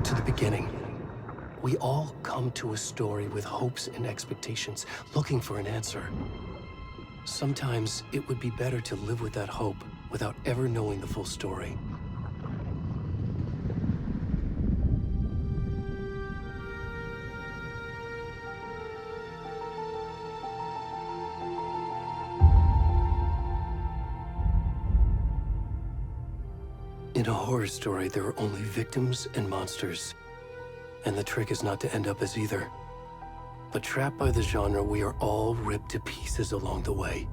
to the beginning. We all come to a story with hopes and expectations, looking for an answer. Sometimes it would be better to live with that hope without ever knowing the full story. In a horror story, there are only victims and monsters. And the trick is not to end up as either. But trapped by the genre, we are all ripped to pieces along the way.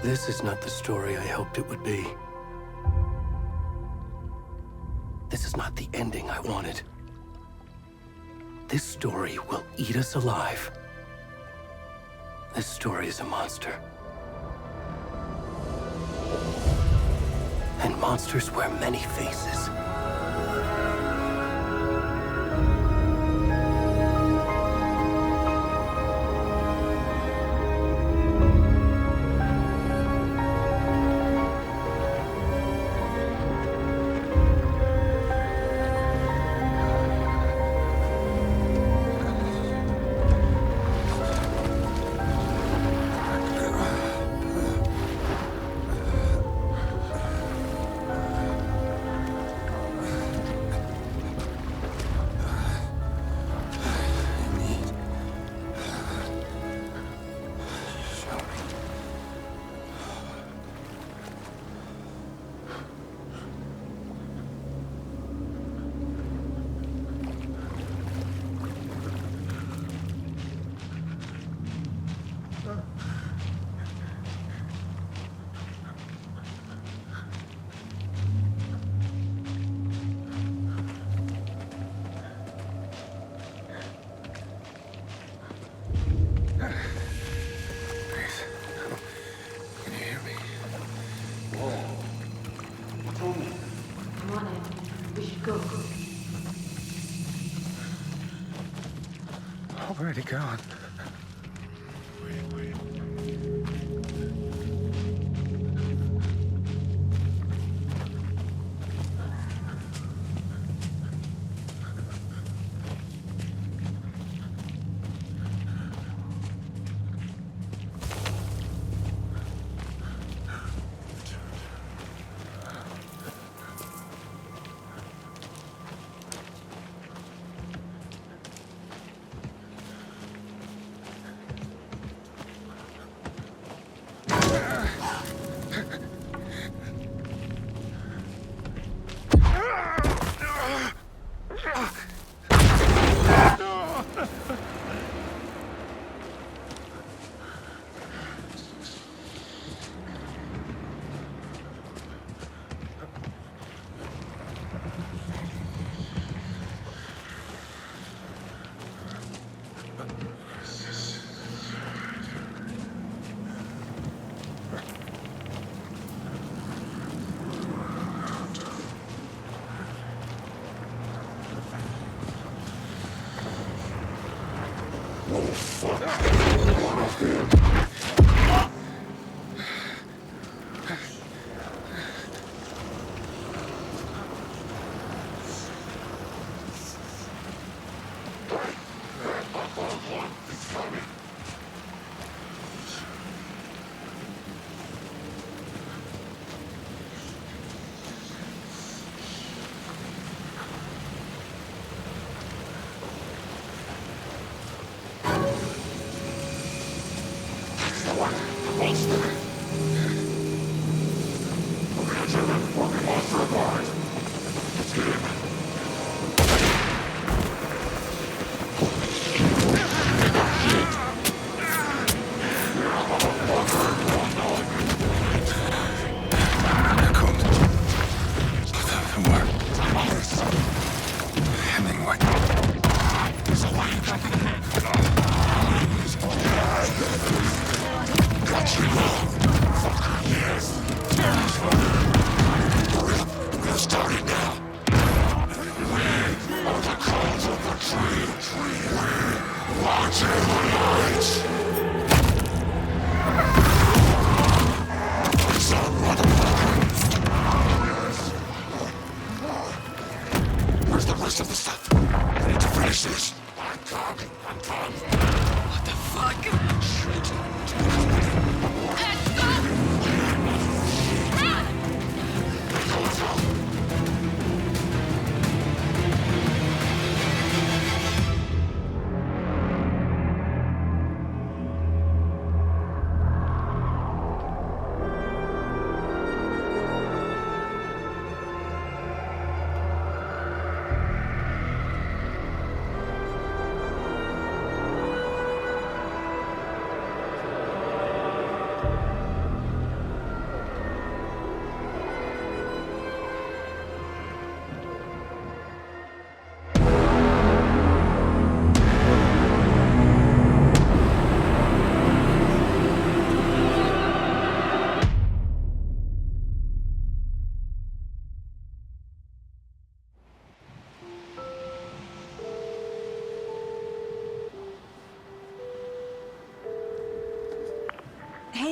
This is not the story I hoped it would be. This is not the ending I wanted. This story will eat us alive. This story is a monster. And monsters wear many faces. Already gone. Wait.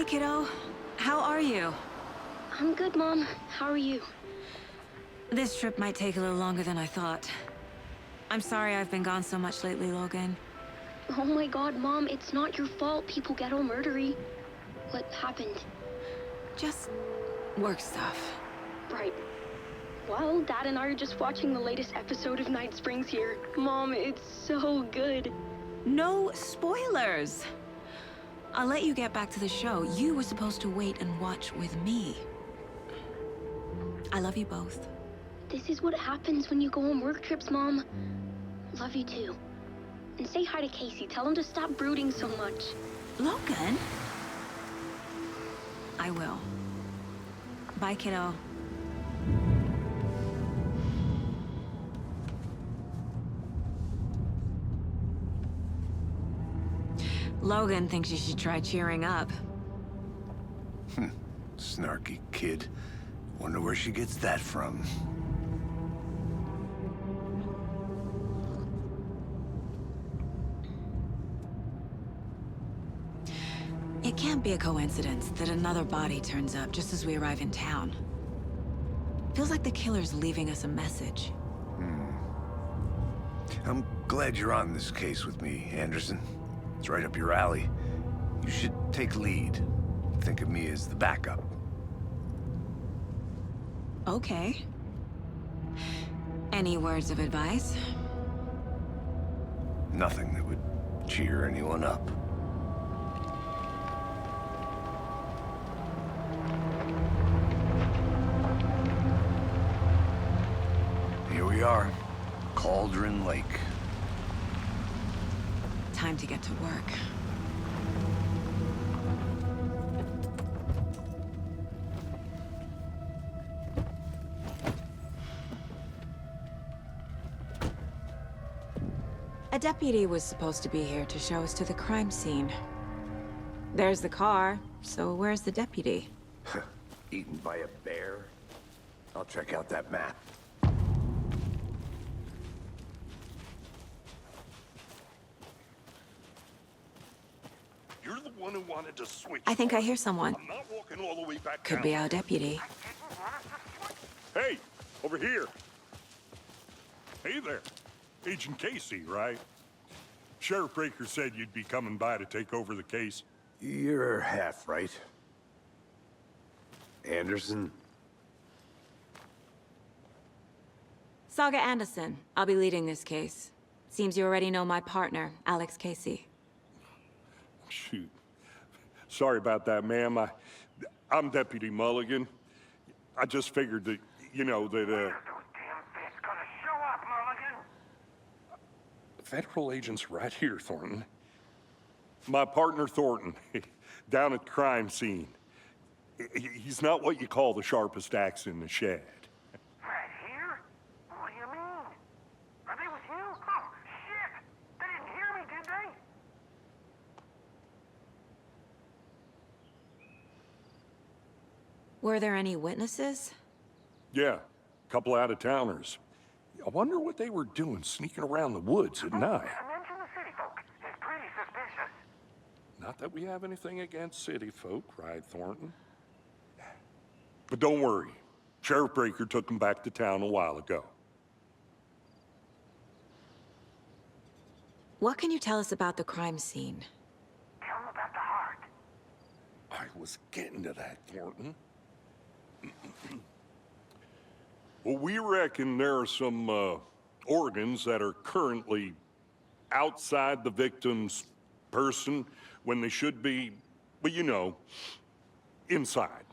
kiddo. How are you? I'm good, Mom. How are you? This trip might take a little longer than I thought. I'm sorry I've been gone so much lately, Logan. Oh my god, Mom, it's not your fault people get all murdery. What happened? Just work stuff. Right. Well, Dad and I are just watching the latest episode of Night Springs here. Mom, it's so good. No spoilers! I'll let you get back to the show. You were supposed to wait and watch with me. I love you both. This is what happens when you go on work trips, Mom. Love you too. And say hi to Casey. Tell him to stop brooding so much. Logan? I will. Bye, kiddo. Logan thinks you should try cheering up. Snarky kid. Wonder where she gets that from. It can't be a coincidence that another body turns up just as we arrive in town. Feels like the killer's leaving us a message. I'm glad you're on this case with me, Anderson. It's right up your alley. You should take lead. Think of me as the backup. Okay. Any words of advice? Nothing that would cheer anyone up. Here we are. Cauldron Lake. Time to get to work. A deputy was supposed to be here to show us to the crime scene. There's the car, so where's the deputy? Eaten by a bear? I'll check out that map. You're the one who wanted to switch. I think I hear someone. I'm not walking all the way back Could down. be our deputy. Hey, over here. Hey there. Agent Casey, right? Sheriff Breaker said you'd be coming by to take over the case. You're half right. Anderson? Saga Anderson. I'll be leading this case. Seems you already know my partner, Alex Casey. Shoot. Sorry about that, ma'am. I'm Deputy Mulligan. I just figured that, you know, that, Those damn fists gonna show up, Mulligan. Federal agent's right here, Thornton. My partner, Thornton, down at the crime scene. He's not what you call the sharpest axe in the shed. Right here? What do you mean? Are they with you? Oh, shit! They didn't hear me, did they? Were there any witnesses? Yeah, a couple out-of-towners. I wonder what they were doing sneaking around the woods at night. Mention the city folk. It's pretty suspicious. Not that we have anything against city folk, right, Thornton? But don't worry. Sheriff Breaker took them back to town a while ago. What can you tell us about the crime scene? Tell them about the heart. I was getting to that, Thornton. Well, we reckon there are some organs that are currently outside the victim's person when they should be, well, you know, inside.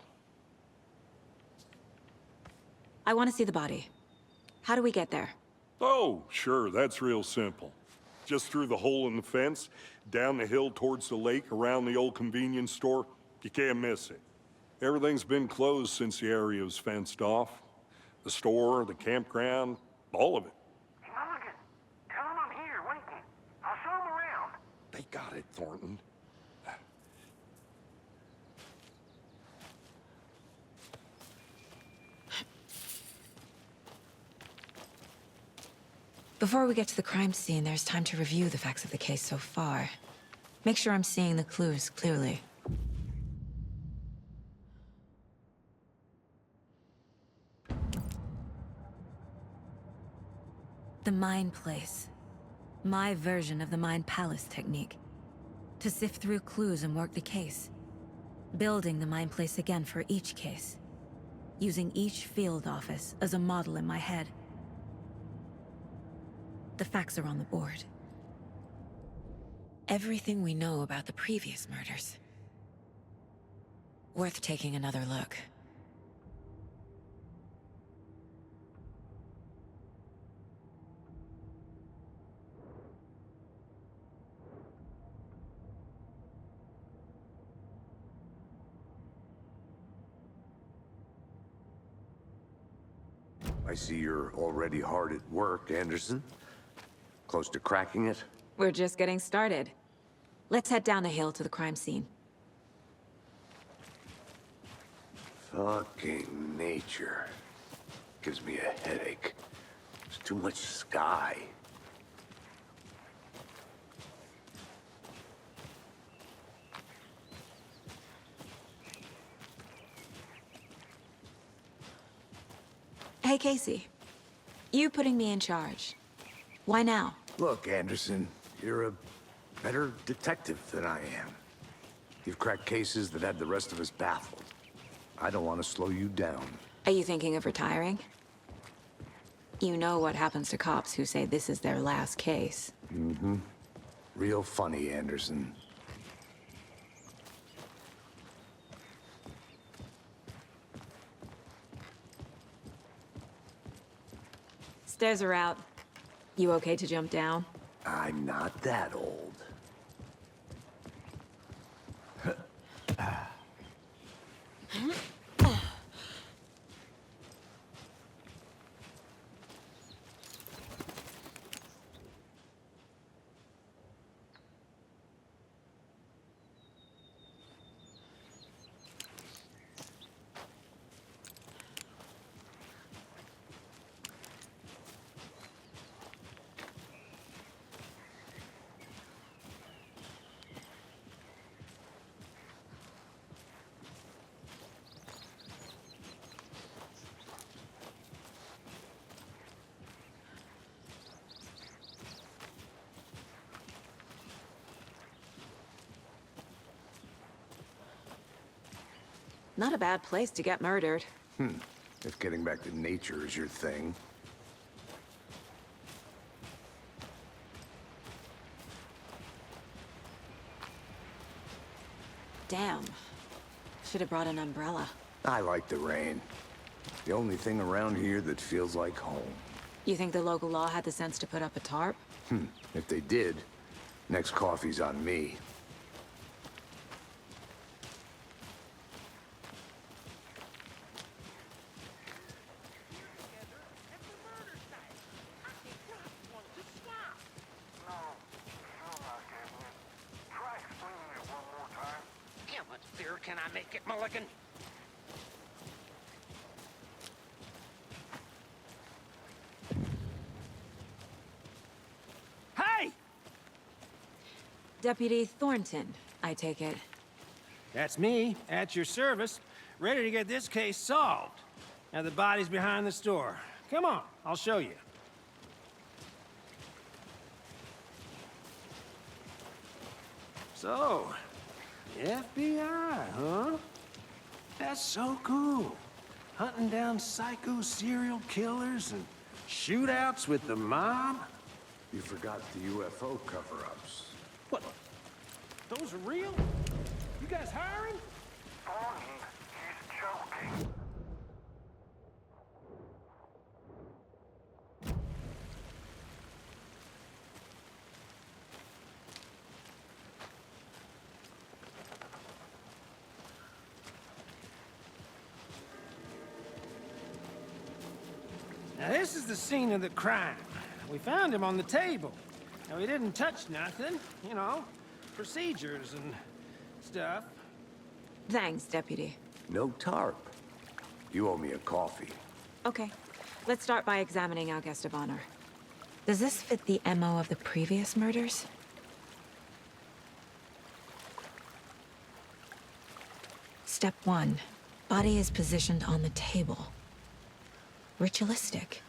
I want to see the body. How do we get there? Oh, sure, that's real simple. Just through the hole in the fence, down the hill towards the lake, around the old convenience store. You can't miss it. Everything's been closed since the area was fenced off. The store, the campground, all of it. Hey, Mulligan, tell them I'm here waiting. I'll show them around. They got it, Thornton. Before we get to the crime scene, there's time to review the facts of the case so far. Make sure I'm seeing the clues clearly. The Mind Place. My version of the Mind Palace technique. To sift through clues and work the case. Building the Mind Place again for each case. Using each field office as a model in my head. The facts are on the board. Everything we know about the previous murders. Worth taking another look. I see you're already hard at work, Anderson. Close to cracking it? We're just getting started. Let's head down the hill to the crime scene. Fucking nature. Gives me a headache. There's too much sky. Hey, Casey. You putting me in charge. Why now? Look, Anderson, you're a better detective than I am. You've cracked cases that had the rest of us baffled. I don't want to slow you down. Are you thinking of retiring? You know what happens to cops who say this is their last case. Mm-hmm. Real funny, Anderson. Stairs are out. You okay to jump down? I'm not that old. Not a bad place to get murdered. If getting back to nature is your thing. Damn. Should have brought an umbrella. I like the rain. The only thing around here that feels like home. You think the local law had the sense to put up a tarp? If they did, next coffee's on me. Can I make it, Mulligan? Hey! Deputy Thornton, I take it. That's me, at your service, ready to get this case solved. Now the body's behind the store. Come on, I'll show you. So, the FBI, huh? That's so cool. Hunting down psycho serial killers and shootouts with the mob. You forgot the UFO cover-ups. What? Those are real? You guys hiring? Thornton, he's joking. Now this is the scene of the crime. We found him on the table. Now he didn't touch nothing, you know, procedures and stuff. Thanks, Deputy. No tarp. You owe me a coffee. Okay, let's start by examining our guest of honor. Does this fit the MO of the previous murders? Step 1. Body is positioned on the table. Ritualistic.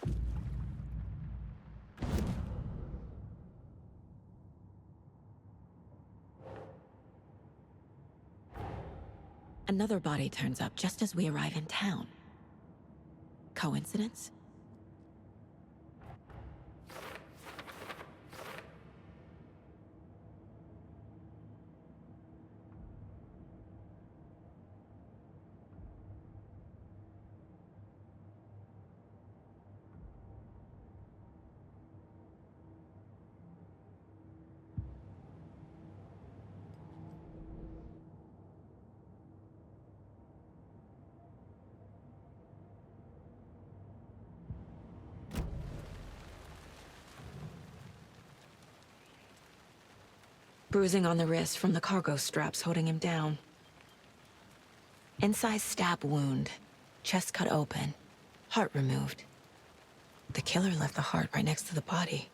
Another body turns up just as we arrive in town. Coincidence? Bruising on the wrist from the cargo straps holding him down. Incised stab wound. Chest cut open. Heart removed. The killer left the heart right next to the body.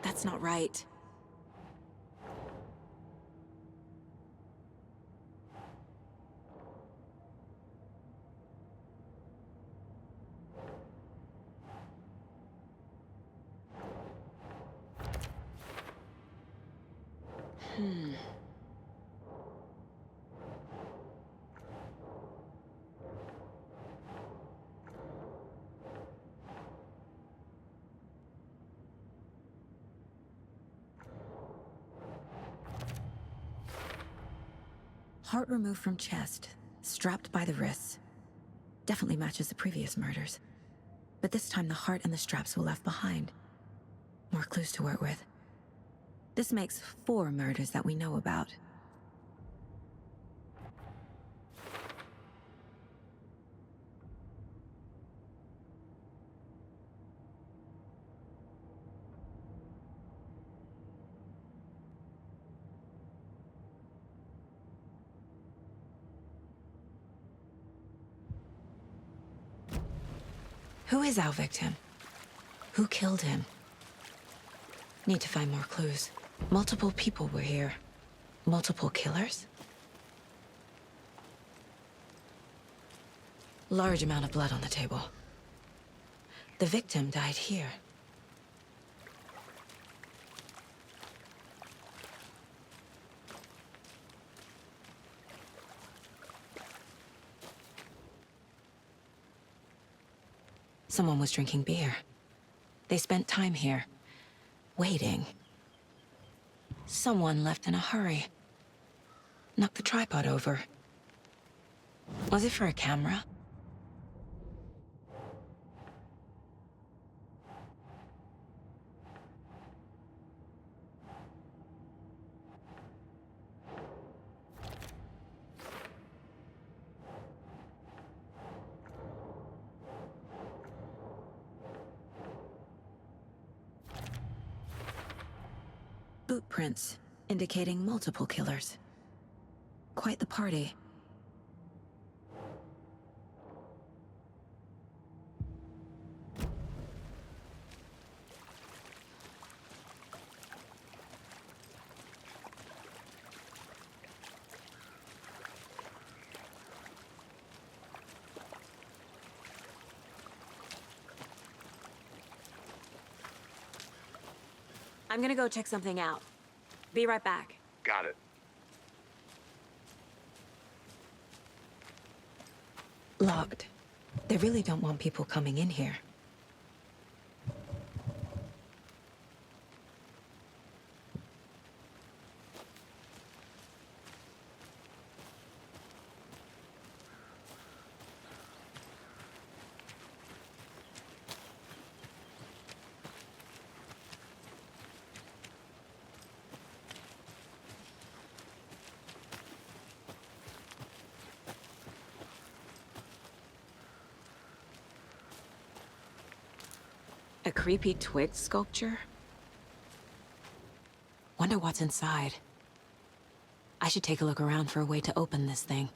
That's not right. Heart removed from chest, strapped by the wrists. Definitely matches the previous murders. But this time the heart and the straps were left behind. More clues to work with. This makes 4 murders that we know about. Who is our victim? Who killed him? Need to find more clues. Multiple people were here. Multiple killers? Large amount of blood on the table. The victim died here. Someone was drinking beer. They spent time here, waiting. Someone left in a hurry. Knocked the tripod over. Was it for a camera? Boot prints, indicating multiple killers. Quite the party. I'm gonna go check something out. Be right back. Got it. Locked. They really don't want people coming in here. A creepy twig sculpture? Wonder what's inside. I should take a look around for a way to open this thing.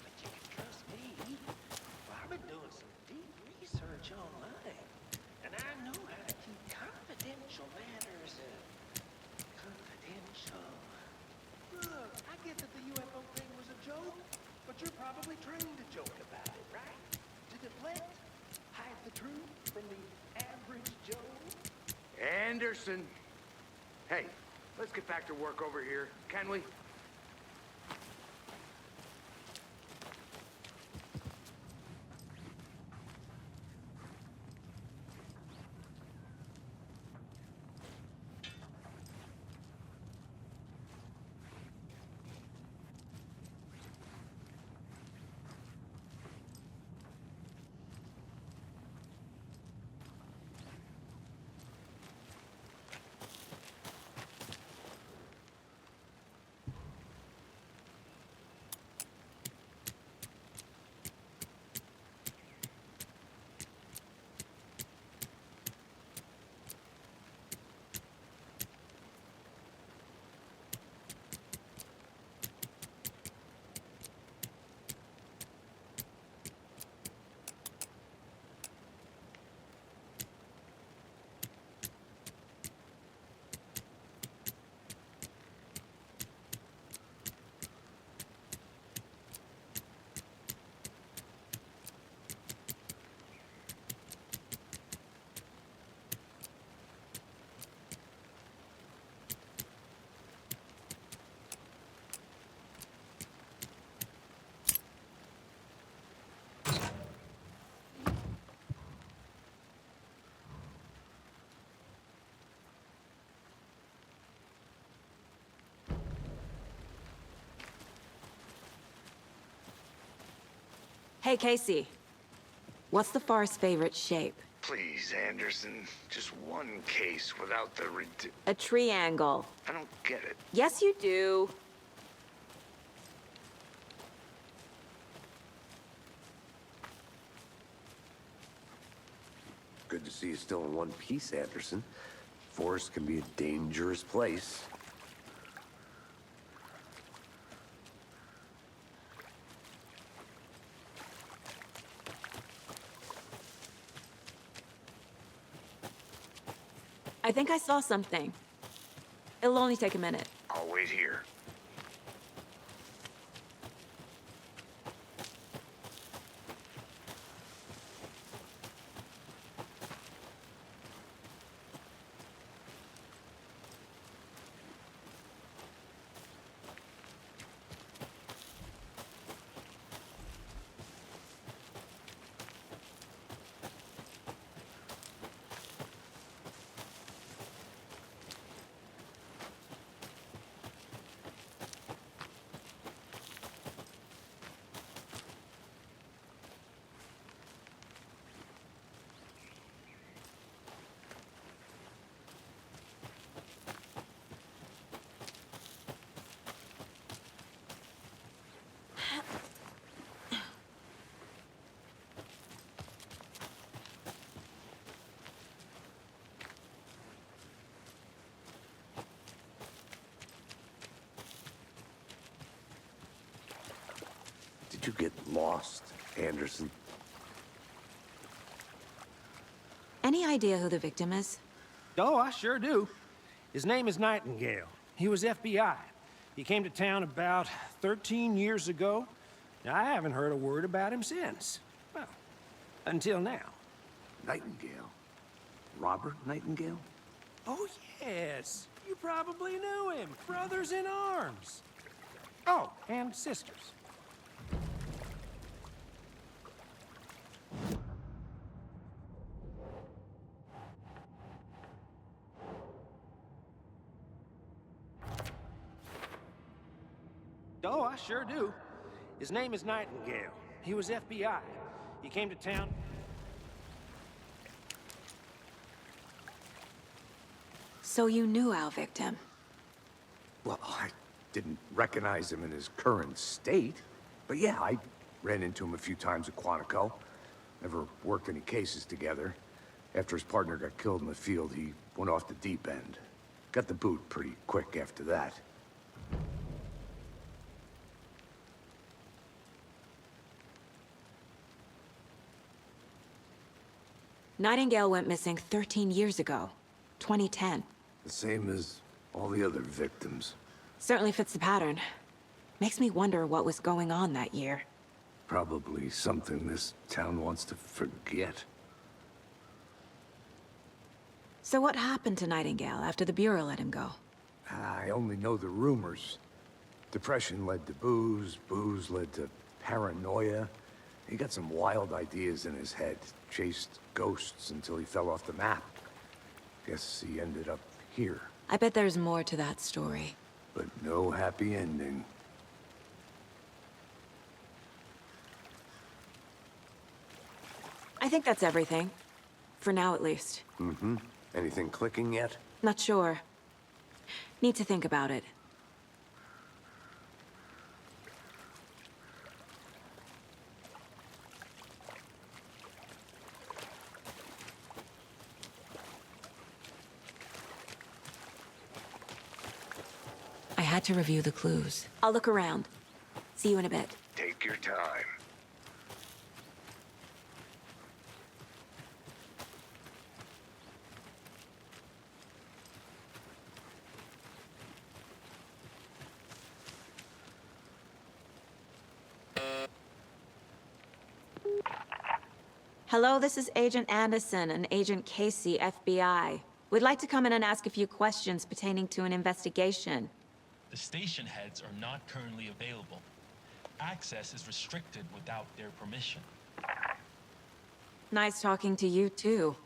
But you can trust me. I've been doing some deep research online, and I know how to keep confidential matters confidential. Look, I get that the UFO thing was a joke, but you're probably trained to joke about it, right? To deflect, hide the truth from the average Joe. Anderson! Hey, let's get back to work over here, can we? Hey, Casey. What's the far's favorite shape? Please, Anderson. Just one case without the A triangle. I don't get it. Yes, you do. Good to see you still in one piece, Anderson. Forest can be a dangerous place. I think I saw something. It'll only take a minute. I'll wait here. How'd you get lost, Anderson? Any idea who the victim is? Oh, I sure do. His name is Nightingale. He was FBI. He came to town about 13 years ago. Now, I haven't heard a word about him since. Well, until now. Nightingale? Robert Nightingale? Oh, yes. You probably knew him. Brothers in arms. Oh, and sisters. Oh, I sure do. His name is Nightingale. He was FBI. He came to town. So you knew our victim? Well, I didn't recognize him in his current state. But yeah, I ran into him a few times at Quantico. Never worked any cases together. After his partner got killed in the field, he went off the deep end. Got the boot pretty quick after that. Nightingale went missing 13 years ago, 2010. The same as all the other victims. Certainly fits the pattern. Makes me wonder what was going on that year. Probably something this town wants to forget. So what happened to Nightingale after the Bureau let him go? I only know the rumors. Depression led to booze, booze led to paranoia. He got some wild ideas in his head, chased ghosts until he fell off the map. Guess he ended up here, I bet there's more to that story. but no happy ending. I think that's everything. For now, at least. Mm-hmm. Anything clicking yet? Not sure. Need to think about it. I had to review the clues. I'll look around. See you in a bit. Take your time. Hello, this is Agent Anderson and Agent Casey, FBI. We'd like to come in and ask a few questions pertaining to an investigation. The station heads are not currently available. Access is restricted without their permission. Nice talking to you, too.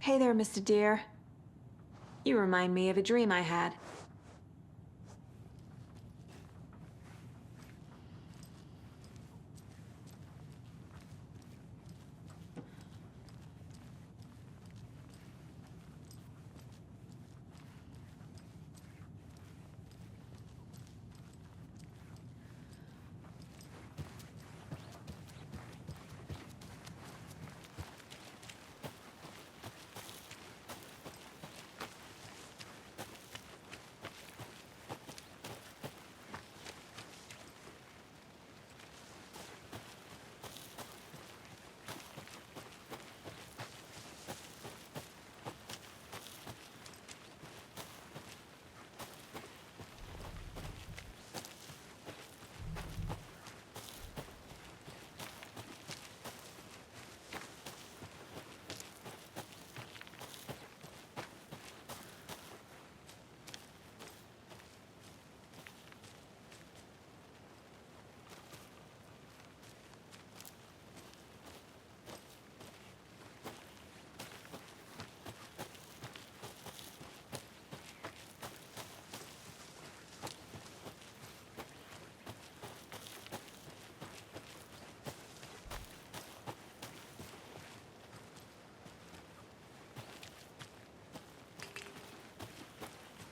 Hey there, Mr. Deer. You remind me of a dream I had.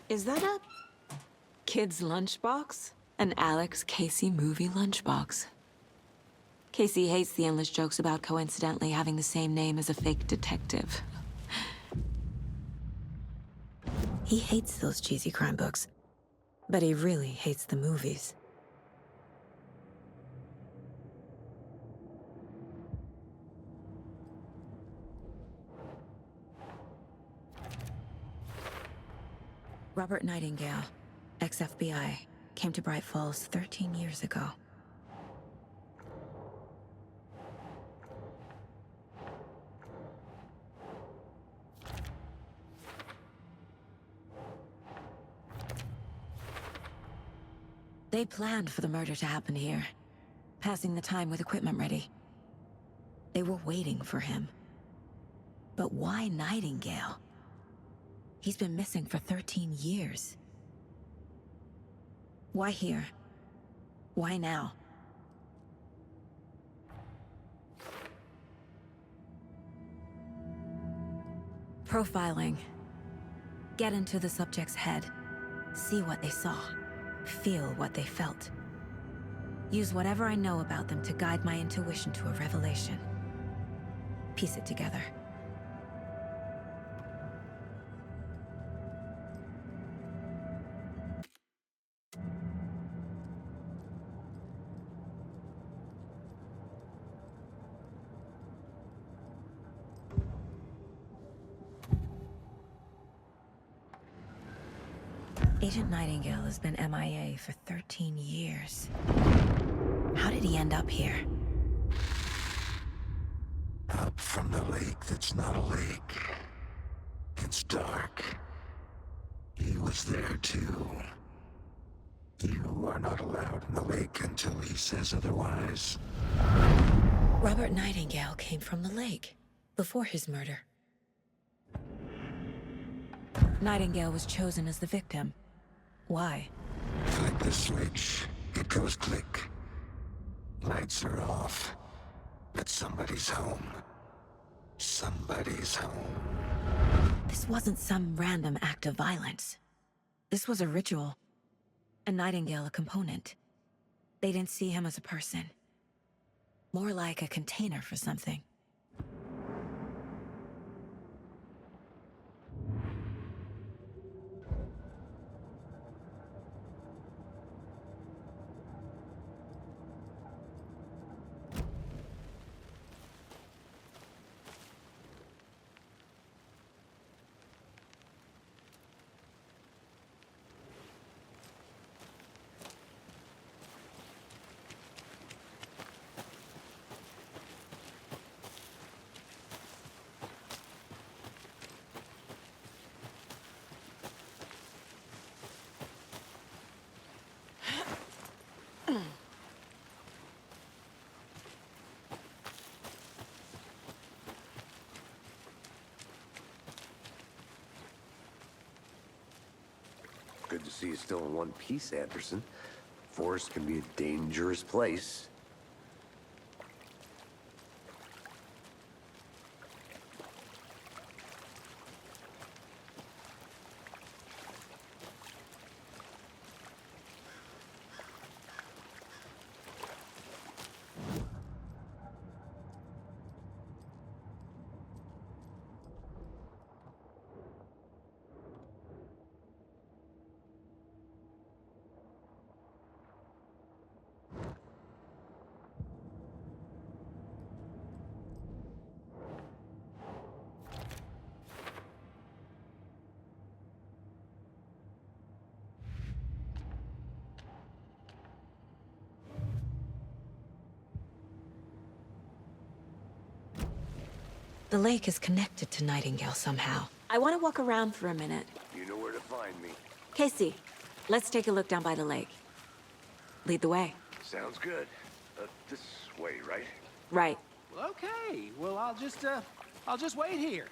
Is that a kid's lunchbox? An Alex Casey movie lunchbox. Casey hates the endless jokes about coincidentally having the same name as a fake detective. He hates those cheesy crime books, but he really hates the movies. Robert Nightingale, ex-FBI, came to Bright Falls 13 years ago. They planned for the murder to happen here, passing the time with equipment ready. They were waiting for him. But why Nightingale? He's been missing for 13 years. Why here? Why now? Profiling. Get into the subject's head. See what they saw. Feel what they felt. Use whatever I know about them to guide my intuition to a revelation. Piece it together. Agent Nightingale has been MIA for 13 years. How did he end up here? Up from the lake that's not a lake. It's dark. He was there too. You are not allowed in the lake until he says otherwise. Robert Nightingale came from the lake, before his murder. Nightingale was chosen as the victim. Why? Flip the switch. It goes click. Lights are off. But somebody's home. Somebody's home. This wasn't some random act of violence. This was a ritual. And Nightingale a component. They didn't see him as a person. More like a container for something. Good to see you still in one piece, Anderson. Forest can be a dangerous place. The lake is connected to Nightingale somehow. I want to walk around for a minute. You know where to find me. Casey, let's take a look down by the lake. Lead the way. Sounds good. This way, right? Right. Well, okay. Well, I'll just wait here.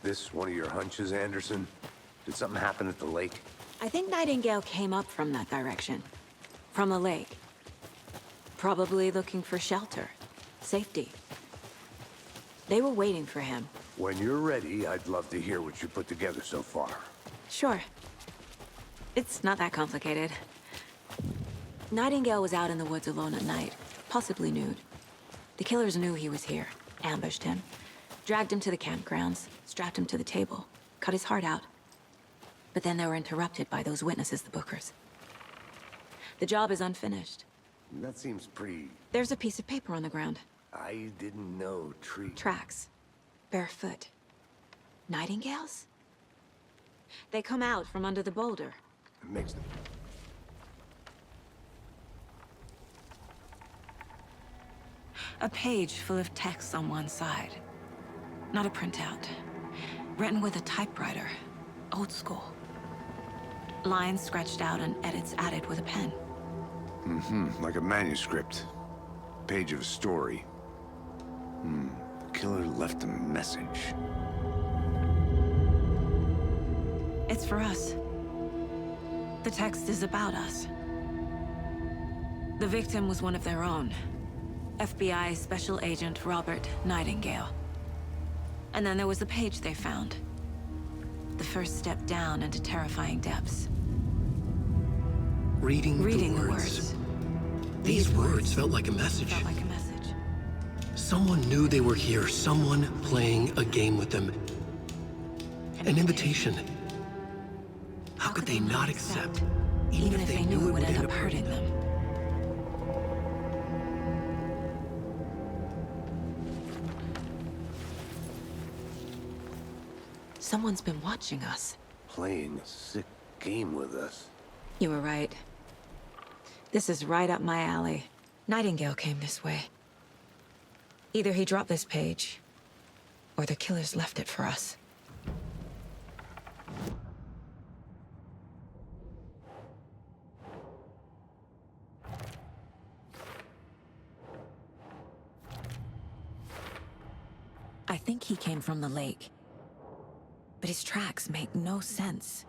This one of your hunches, Anderson? Did something happen at the lake? I think Nightingale came up from that direction. From the lake. Probably looking for shelter, safety. They were waiting for him. When you're ready, I'd love to hear what you put together so far. Sure. It's not that complicated. Nightingale was out in the woods alone at night, possibly nude. The killers knew he was here, ambushed him, dragged him to the campgrounds, strapped him to the table, cut his heart out. But then they were interrupted by those witnesses, the Bookers. The job is unfinished. That seems pretty... There's a piece of paper on the ground. I didn't know Tracks. Barefoot. Nightingales? They come out from under the boulder. It makes them... A page full of text on one side. Not a printout. Written with a typewriter. Old school. Lines scratched out and edits added with a pen. like a manuscript. Page of a story. Killer left a message. It's for us. The text is about us. The victim was one of their own. FBI Special Agent Robert Nightingale. And then there was the page they found. The first step down into terrifying depths. Reading the words. These words felt like a message. Felt like a message. Someone knew they were here, someone playing a game with them. An invitation. How could they not accept, even if they knew it would end up hurting them? Someone's been watching us. Playing a sick game with us. You were right. This is right up my alley. Nightingale came this way. Either he dropped this page, or the killers left it for us. I think he came from the lake. But his tracks make no sense.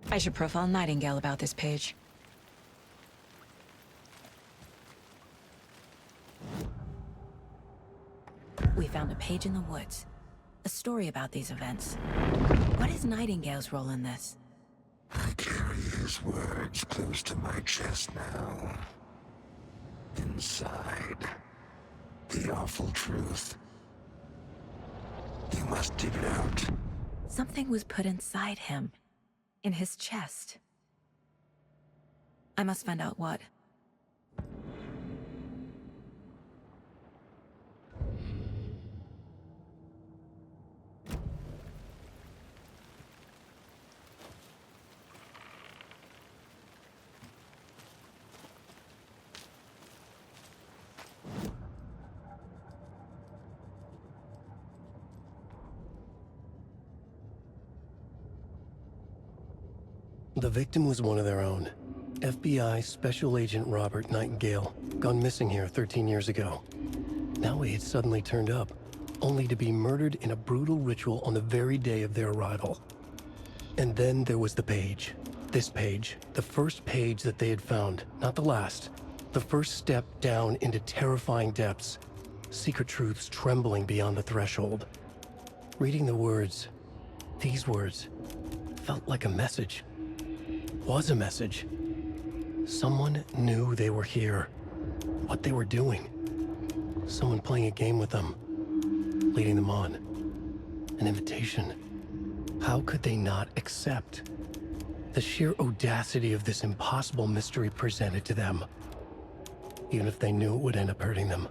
I should profile Nightingale about this page. We found a page in the woods. A story about these events. What is Nightingale's role in this? I carry his words close to my chest now. Inside, the awful truth. You must dig it out. Something was put inside him. In his chest. I must find out what. The victim was one of their own. FBI Special Agent Robert Nightingale, gone missing here 13 years ago. Now he had suddenly turned up, only to be murdered in a brutal ritual on the very day of their arrival. And then there was the page. This page, the first page that they had found, not the last. The first step down into terrifying depths. Secret truths trembling beyond the threshold. Reading the words, these words, felt like a message. Was a message. Someone knew they were here, what they were doing. Someone playing a game with them, leading them on. An invitation. How could they not accept? The sheer audacity of this impossible mystery presented to them, even if they knew it would end up hurting them.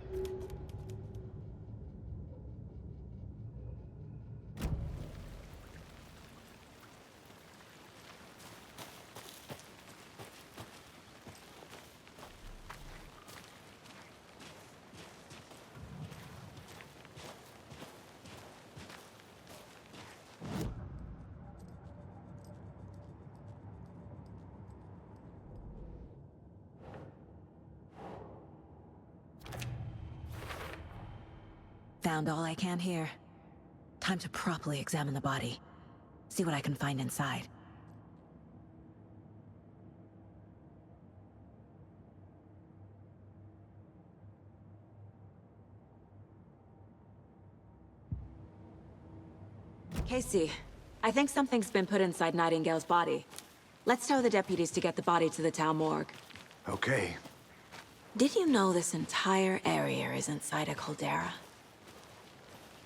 Found all I can here. Time to properly examine the body. See what I can find inside. Casey, I think something's been put inside Nightingale's body. Let's tell the deputies to get the body to the town morgue. Okay. Did you know this entire area is inside a caldera?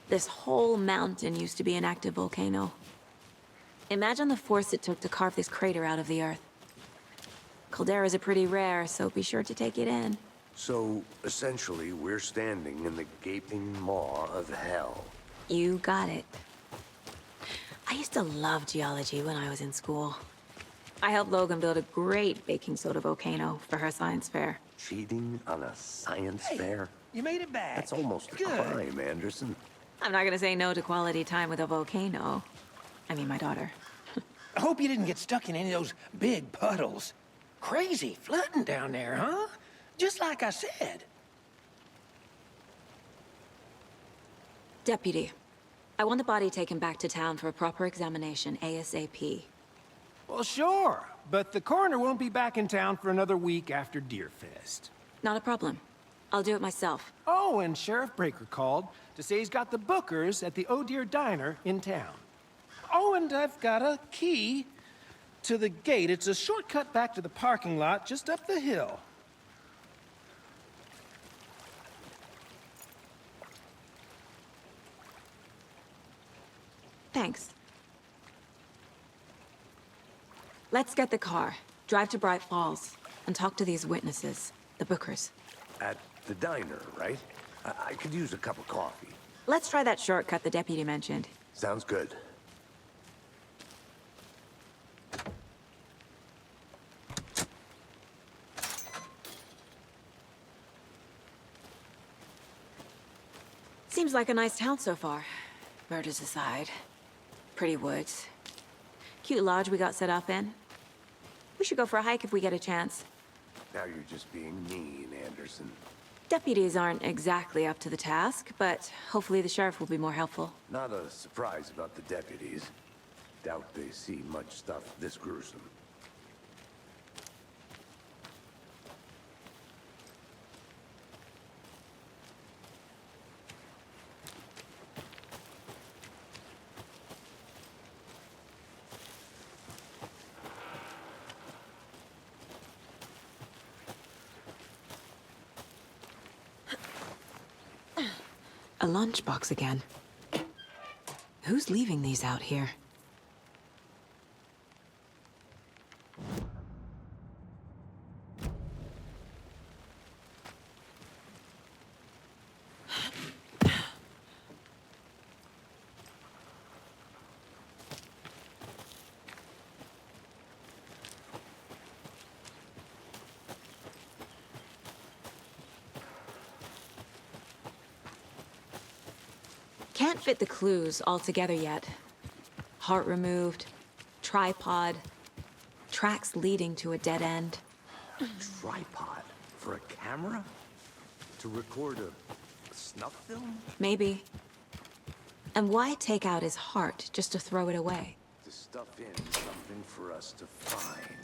This whole mountain used to be an active volcano. Imagine the force it took to carve this crater out of the earth. Calderas are pretty rare, so be sure to take it in. So, essentially, we're standing in the gaping maw of hell. You got it. I used to love geology when I was in school. I helped Logan build a great baking soda volcano for her science fair. Cheating on a science fair? You made it back. That's almost a Good. crime, Anderson. I'm not gonna say no to quality time with a volcano. I mean, my daughter. I hope you didn't get stuck in any of those big puddles. Crazy flooding down there, huh? Just like I said. Deputy, I want the body taken back to town for a proper examination ASAP. Well, sure, but the coroner won't be back in town for another week after Deerfest. Not a problem. I'll do it myself. Oh, and Sheriff Breaker called to say he's got the Bookers at the Oh Dear Diner in town. Oh, and I've got a key to the gate. It's a shortcut back to the parking lot just up the hill. Thanks. Let's get the car, drive to Bright Falls, and talk to these witnesses, the Bookers. At the diner, right? I could use a cup of coffee. Let's try that shortcut the deputy mentioned. Sounds good. Seems like a nice town so far. Murders aside. Pretty woods. Cute lodge we got set up in. We should go for a hike if we get a chance. Now you're just being mean, Anderson. Deputies aren't exactly up to the task, but hopefully the sheriff will be more helpful. Not a surprise about the deputies. Doubt they see much stuff this gruesome. A lunchbox again. Who's leaving these out here? Can't fit the clues all together yet. Heart removed, tripod, tracks leading to a dead end. Tripod? For a camera? To record a snuff film? Maybe. And why take out his heart just to throw it away? To stuff in something for us to find.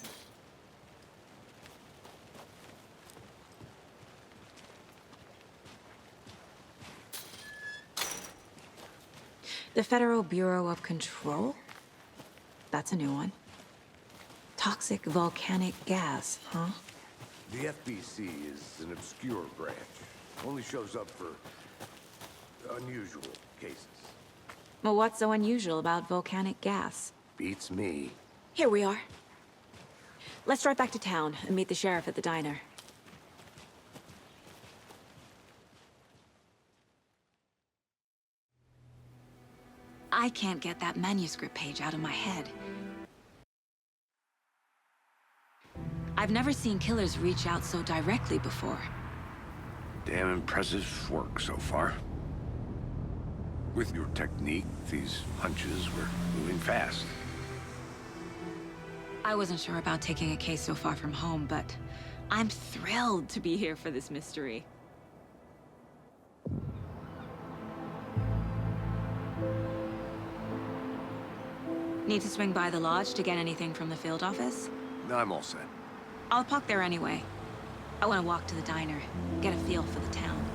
The Federal Bureau of Control? That's a new one. Toxic volcanic gas, huh? The FBC is an obscure branch. Only shows up for unusual cases. Well, what's so unusual about volcanic gas? Beats me. Here we are. Let's drive back to town and meet the sheriff at the diner. I can't get that manuscript page out of my head. I've never seen killers reach out so directly before. Damn impressive work so far. With your technique, these hunches were moving fast. I wasn't sure about taking a case so far from home, but I'm thrilled to be here for this mystery. Need to swing by the lodge to get anything from the field office? I'm all set. I'll park there anyway. I want to walk to the diner, get a feel for the town.